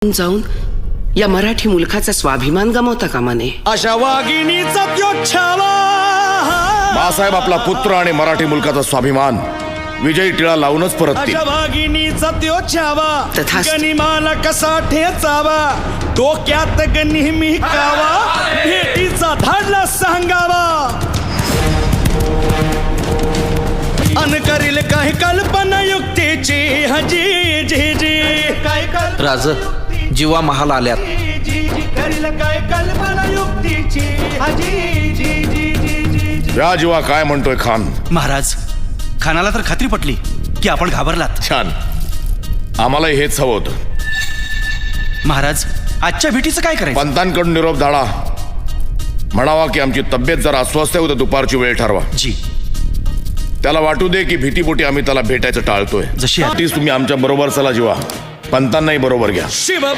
जाऊन या मराठी मुलखाचा स्वाभिमान गमावता कामा नये. अशा वाघिणीचा त्यो छावा. बाळासाहेब आपला पुत्र आणि मराठी मुलकाचा स्वाभिमान विजयी टिळा लावूनच परततील. अशा वाघिणीचा त्यो छावा. तथास्तु. गनिमाला कसा ठेचावा, डोक्यात नेहमी कावा, भेटीचा धाडला सांगावा. अन करील काही कल्पना युक्तीची हजी जी जी. काय राज जीवा महाल आल्यात. करील काय कल्पना युक्तीची हजी जी जी जी जी. या जीवा काय म्हणतोय खान? महाराज, खानाला तर खात्री पटली की आपण घाबरलात. छान, आम्हालाही हेच हवं होतं. महाराज, आजच्या भेटीचं काय करायचं? पंतांकडून निरोप धाडा, म्हणावा की आमची तब्येत जरा अस्वस्थ आहे, उद्या दुपारची वेळ ठरवा. जी, त्याला वाटू दे की भीतीपोटी आम्ही त्याला भेटायचं टाळतोय. जशी तीच तुम्ही आमच्या बरोबर चला जीवा, पंतांनाही बरोबर घ्या. शिव